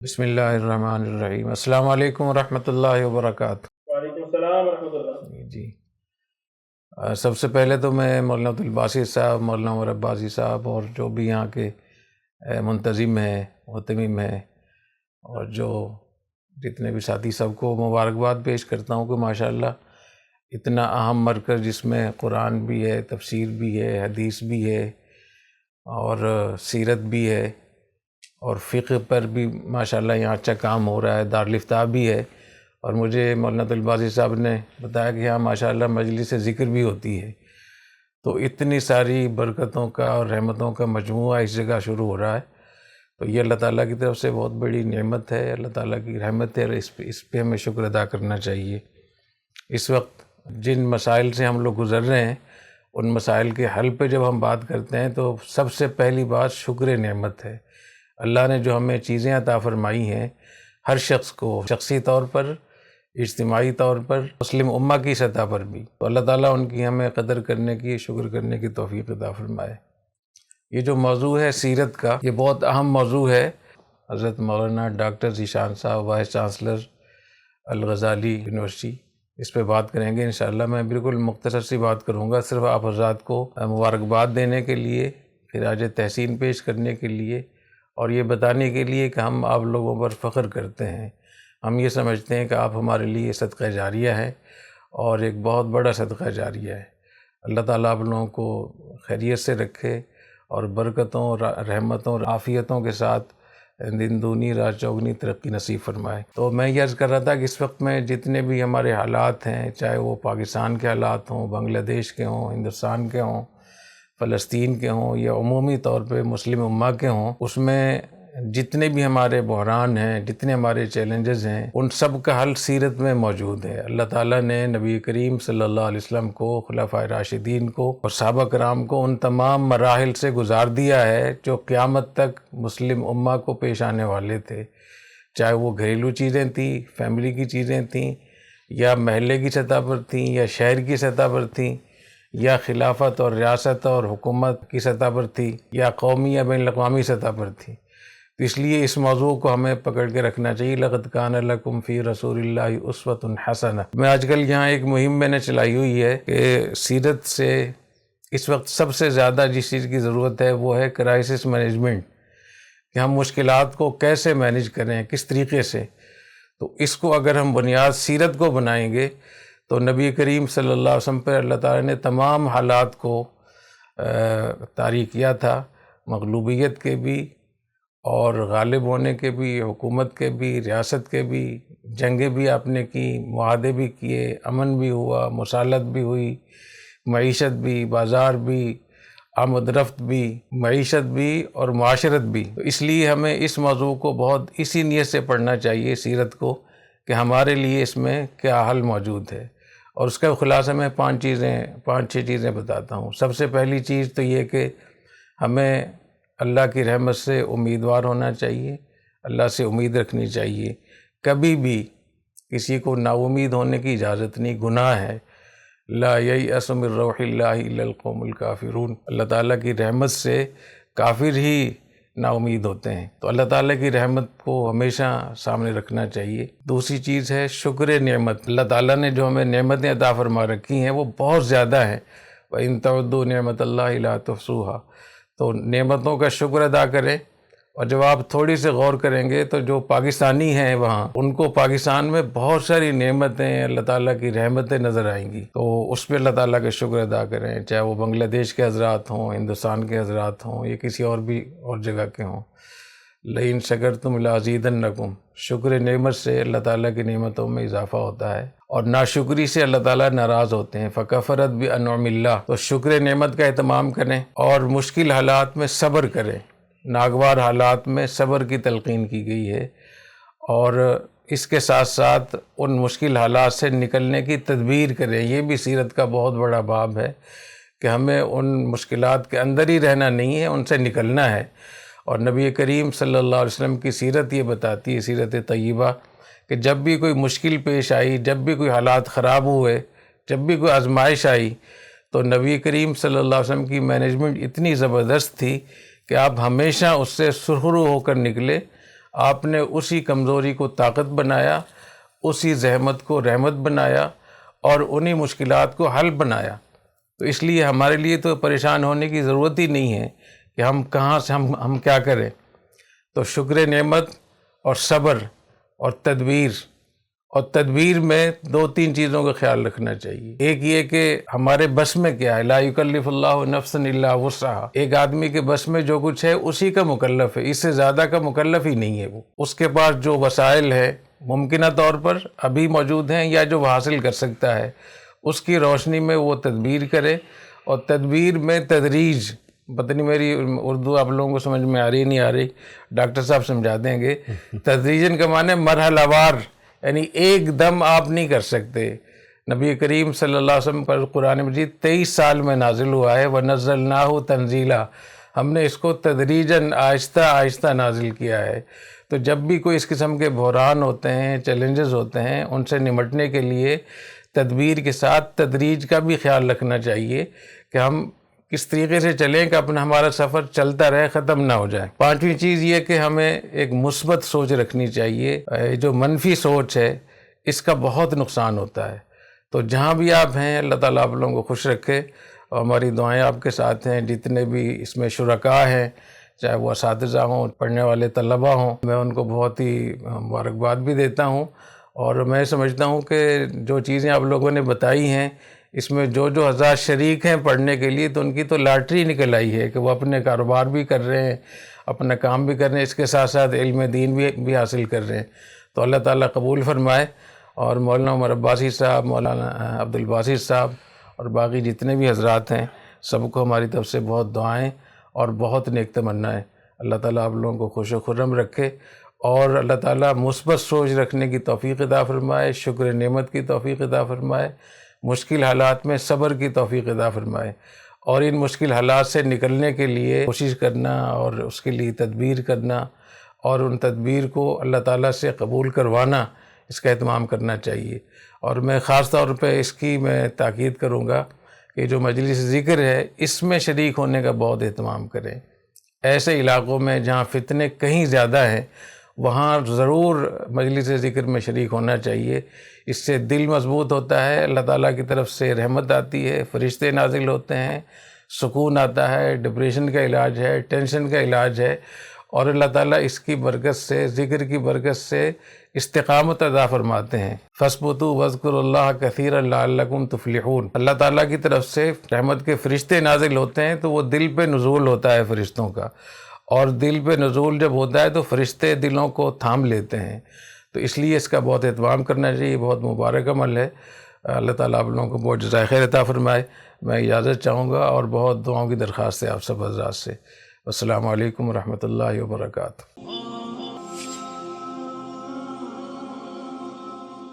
بسم اللہ الرحمن الرحیم۔ السلام علیکم ورحمۃ اللہ وبرکاتہ۔ وعلیکم السلام ورحمۃ اللہ۔ جی سب سے پہلے تو میں مولانا عبدالباسط صاحب، مولانا عمر عباسی صاحب اور جو بھی یہاں کے منتظم ہیں، محتمم ہیں، اور جو جتنے بھی ساتھی، سب کو مبارکباد پیش کرتا ہوں کہ ماشاءاللہ اتنا اہم مرکز جس میں قرآن بھی ہے، تفسیر بھی ہے، حدیث بھی ہے اور سیرت بھی ہے اور فقہ پر بھی ماشاءاللہ یہاں اچھا کام ہو رہا ہے، دارالفتاح بھی ہے۔ اور مجھے مولانا عبدالباسط صاحب نے بتایا کہ یہاں ماشاءاللہ مجلس ذکر بھی ہوتی ہے۔ تو اتنی ساری برکتوں کا اور رحمتوں کا مجموعہ اس جگہ شروع ہو رہا ہے، تو یہ اللہ تعالیٰ کی طرف سے بہت بڑی نعمت ہے، اللہ تعالیٰ کی رحمت ہے، اور اس پہ ہمیں شکر ادا کرنا چاہیے۔ اس وقت جن مسائل سے ہم لوگ گزر رہے ہیں، ان مسائل کے حل پہ جب ہم بات کرتے ہیں تو سب سے پہلی بات شکر نعمت ہے۔ اللہ نے جو ہمیں چیزیں عطا فرمائی ہیں، ہر شخص کو شخصی طور پر، اجتماعی طور پر، مسلم امہ کی سطح پر بھی، تو اللہ تعالیٰ ان کی ہمیں قدر کرنے کی، شکر کرنے کی توفیق عطا فرمائے۔ یہ جو موضوع ہے سیرت کا، یہ بہت اہم موضوع ہے۔ حضرت مولانا ڈاکٹر ذیشان صاحب، وائس چانسلر الغزالی یونیورسٹی، اس پہ بات کریں گے انشاءاللہ۔ میں بالکل مختصر سی بات کروں گا، صرف آپ حضرات کو مبارکباد دینے کے لیے، خراج تحسین پیش کرنے کے لیے، اور یہ بتانے کے لیے کہ ہم آپ لوگوں پر فخر کرتے ہیں۔ ہم یہ سمجھتے ہیں کہ آپ ہمارے لیے صدقہ جاریہ ہے، اور ایک بہت بڑا صدقہ جاریہ ہے۔ اللہ تعالیٰ آپ لوگوں کو خیریت سے رکھے اور برکتوں، رحمتوں اور عافیتوں کے ساتھ دن دونی رات چوگنی ترقی نصیب فرمائے۔ تو میں یہ عرض کر رہا تھا کہ اس وقت میں جتنے بھی ہمارے حالات ہیں، چاہے وہ پاکستان کے حالات ہوں، بنگلہ دیش کے ہوں، ہندوستان کے ہوں، فلسطین کے ہوں، یا عمومی طور پہ مسلم امہ کے ہوں، اس میں جتنے بھی ہمارے بحران ہیں، جتنے ہمارے چیلنجز ہیں، ان سب کا حل سیرت میں موجود ہے۔ اللہ تعالیٰ نے نبی کریم صلی اللہ علیہ وسلم کو، خلفائے راشدین کو اور صحابہ کرام کو ان تمام مراحل سے گزار دیا ہے جو قیامت تک مسلم امہ کو پیش آنے والے تھے، چاہے وہ گھریلو چیزیں تھیں، فیملی کی چیزیں تھیں، یا محلے کی سطح پر تھیں، یا شہر کی سطح پر تھیں، یا خلافت اور ریاست اور حکومت کی سطح پر تھی، یا قومی یا بین الاقوامی سطح پر تھی۔ تو اس لیے اس موضوع کو ہمیں پکڑ کے رکھنا چاہیے۔ لقد کان لکم فی رسول اللہ اسوۃ حسنہ۔ میں آج کل یہاں ایک مہم میں نے چلائی ہوئی ہے کہ سیرت سے اس وقت سب سے زیادہ جس چیز کی ضرورت ہے وہ ہے کرائسس مینجمنٹ، کہ ہم مشکلات کو کیسے مینج کریں، کس طریقے سے۔ تو اس کو اگر ہم بنیاد سیرت کو بنائیں گے تو نبی کریم صلی اللہ علیہ وسلم پر اللہ تعالیٰ نے تمام حالات کو طاری کیا تھا، مغلوبیت کے بھی اور غالب ہونے کے بھی، حکومت کے بھی، ریاست کے بھی، جنگیں بھی آپ نے کی، معاہدے بھی کیے، امن بھی ہوا، مصالحت بھی ہوئی، معیشت بھی، بازار بھی، آمد رفت بھی، معیشت بھی اور معاشرت بھی۔ تو اس لیے ہمیں اس موضوع کو بہت اسی نیت سے پڑھنا چاہیے، سیرت کو، کہ ہمارے لیے اس میں کیا حل موجود ہے۔ اور اس کا خلاصہ میں پانچ چھ چیزیں بتاتا ہوں۔ سب سے پہلی چیز تو یہ کہ ہمیں اللہ کی رحمت سے امیدوار ہونا چاہیے، اللہ سے امید رکھنی چاہیے۔ کبھی بھی کسی کو نا امید ہونے کی اجازت نہیں، گناہ ہے۔ لا ییأس من روح اللہ الا القوم الکافرون۔ اللہ تعالیٰ کی رحمت سے کافر ہی نا امید ہوتے ہیں، تو اللہ تعالیٰ کی رحمت کو ہمیشہ سامنے رکھنا چاہیے۔ دوسری چیز ہے شکر نعمت۔ اللہ تعالیٰ نے جو ہمیں نعمتیں عطا فرما رکھی ہیں وہ بہت زیادہ ہیں۔ وَإِن تَعُدُّوا نِعْمَتَ اللَّهِ لَا تُحْصُوهَا۔ تو نعمتوں کا شکر ادا کریں، اور جب آپ تھوڑی سے غور کریں گے تو جو پاکستانی ہیں وہاں، ان کو پاکستان میں بہت ساری نعمتیں، اللہ تعالیٰ کی رحمتیں نظر آئیں گی، تو اس پہ اللہ تعالیٰ کا شکر ادا کریں، چاہے وہ بنگلہ دیش کے حضرات ہوں، ہندوستان کے حضرات ہوں، یا کسی اور جگہ کے ہوں۔ لئن شکرتم لازیدنکم۔ شکر نعمت سے اللہ تعالیٰ کی نعمتوں میں اضافہ ہوتا ہے، اور ناشکری سے اللہ تعالیٰ ناراض ہوتے ہیں۔ فکفرت بانعم اللہ۔ تو شکر نعمت کا اہتمام کریں، اور مشکل حالات میں صبر کریں۔ ناگوار حالات میں صبر کی تلقین کی گئی ہے، اور اس کے ساتھ ساتھ ان مشکل حالات سے نکلنے کی تدبیر کریں۔ یہ بھی سیرت کا بہت بڑا باب ہے کہ ہمیں ان مشکلات کے اندر ہی رہنا نہیں ہے، ان سے نکلنا ہے۔ اور نبی کریم صلی اللہ علیہ وسلم کی سیرت یہ بتاتی ہے، سیرت طیبہ، کہ جب بھی کوئی مشکل پیش آئی، جب بھی کوئی حالات خراب ہوئے، جب بھی کوئی آزمائش آئی، تو نبی کریم صلی اللہ علیہ وسلم کی مینجمنٹ اتنی زبردست تھی کہ آپ ہمیشہ اس سے سرخرو ہو کر نکلے، آپ نے اسی کمزوری کو طاقت بنایا، اسی زحمت کو رحمت بنایا اور انہی مشکلات کو حل بنایا۔ تو اس لیے ہمارے لیے تو پریشان ہونے کی ضرورت ہی نہیں ہے کہ ہم کہاں سے ہم کیا کریں۔ تو شکر نعمت اور صبر اور تدبیر میں 2-3 چیزوں کا خیال رکھنا چاہیے۔ ایک یہ کہ ہمارے بس میں کیا ہے، لا یکلف اللہ نفسا الا وسعہا، ایک آدمی کے بس میں جو کچھ ہے اسی کا مکلف ہے، اس سے زیادہ کا مکلف ہی نہیں ہے وہ۔ اس کے پاس جو وسائل ہے ممکنہ طور پر ابھی موجود ہیں یا جو وہ حاصل کر سکتا ہے، اس کی روشنی میں وہ تدبیر کرے، اور تدبیر میں تدریج، پتہ نہیں میری اردو آپ لوگوں کو سمجھ میں آ رہی نہیں آ رہی، ڈاکٹر صاحب سمجھا دیں گے۔ تدریجن کا معنی مرحلہ وار، یعنی ایک دم آپ نہیں کر سکتے۔ نبی کریم صلی اللہ علیہ وسلم پر قرآن مجید 23 سال میں نازل ہوا ہے، وَنَزَّلْنَاهُ تَنزِيلًا، ہم نے اس کو تدریجاً آہستہ آہستہ نازل کیا ہے۔ تو جب بھی کوئی اس قسم کے بحران ہوتے ہیں، چیلنجز ہوتے ہیں، ان سے نمٹنے کے لیے تدبیر کے ساتھ تدریج کا بھی خیال رکھنا چاہیے کہ ہم کس طریقے سے چلیں کہ ہمارا سفر چلتا رہے، ختم نہ ہو جائے۔ 5ویں چیز یہ کہ ہمیں ایک مثبت سوچ رکھنی چاہیے۔ جو منفی سوچ ہے اس کا بہت نقصان ہوتا ہے۔ تو جہاں بھی آپ ہیں اللہ تعالیٰ آپ لوگوں کو خوش رکھے، اور ہماری دعائیں آپ کے ساتھ ہیں۔ جتنے بھی اس میں شرکاء ہیں، چاہے وہ اساتذہ ہوں، پڑھنے والے طلباء ہوں، میں ان کو بہت ہی مبارکباد بھی دیتا ہوں، اور میں سمجھتا ہوں کہ جو چیزیں آپ لوگوں نے بتائی ہیں، اس میں جو حضرات شریک ہیں پڑھنے کے لیے، تو ان کی تو لاٹری نکل آئی ہے کہ وہ اپنے کاروبار بھی کر رہے ہیں، اپنا کام بھی کر رہے ہیں، اس کے ساتھ ساتھ علم دین بھی حاصل کر رہے ہیں۔ تو اللہ تعالیٰ قبول فرمائے، اور مولانا عمر عباسی صاحب، مولانا عبدالباسط صاحب اور باقی جتنے بھی حضرات ہیں، سب کو ہماری طرف سے بہت دعائیں اور بہت نیک تمنائیں۔ اللہ تعالیٰ آپ لوگوں کو خوش و خرم رکھے، اور اللہ تعالیٰ مثبت سوچ رکھنے کی توفیق عطا فرمائے، شکر نعمت کی توفیق عطا فرمائے، مشکل حالات میں صبر کی توفیق عطا فرمائے، اور ان مشکل حالات سے نکلنے کے لیے کوشش کرنا اور اس کے لیے تدبیر کرنا، اور ان تدبیر کو اللہ تعالیٰ سے قبول کروانا، اس کا اہتمام کرنا چاہیے۔ اور میں خاص طور پہ اس کی میں تاکید کروں گا کہ جو مجلس ذکر ہے اس میں شریک ہونے کا بہت اہتمام کریں۔ ایسے علاقوں میں جہاں فتنے کہیں زیادہ ہیں، وہاں ضرور مجلس ذکر میں شریک ہونا چاہیے۔ اس سے دل مضبوط ہوتا ہے، اللہ تعالیٰ کی طرف سے رحمت آتی ہے، فرشتے نازل ہوتے ہیں، سکون آتا ہے، ڈپریشن کا علاج ہے، ٹینشن کا علاج ہے، اور اللہ تعالیٰ اس کی برکت سے، ذکر کی برکت سے استقامت عطا فرماتے ہیں۔ فَاثْبُتُوا وَاذْكُرُوا اللَّهَ كَثِيرًا لَعَلَّكُمْ تُفْلِحُونَ، اللہ تعالیٰ کی طرف سے رحمت کے فرشتے نازل ہوتے ہیں، تو وہ دل پہ نزول ہوتا ہے فرشتوں کا، اور دل پہ نزول جب ہوتا ہے تو فرشتے دلوں کو تھام لیتے ہیں۔ تو اس لیے اس کا بہت اہتمام کرنا چاہیے، بہت مبارک عمل ہے۔ اللہ تعالیٰ آپ لوگوں کو بہت جزائے خیر عطا فرمائے۔ میں اجازت چاہوں گا، اور بہت دعاؤں کی درخواست ہے آپ سب حضرات سے۔ السلام علیکم ورحمۃ اللہ وبرکاتہ۔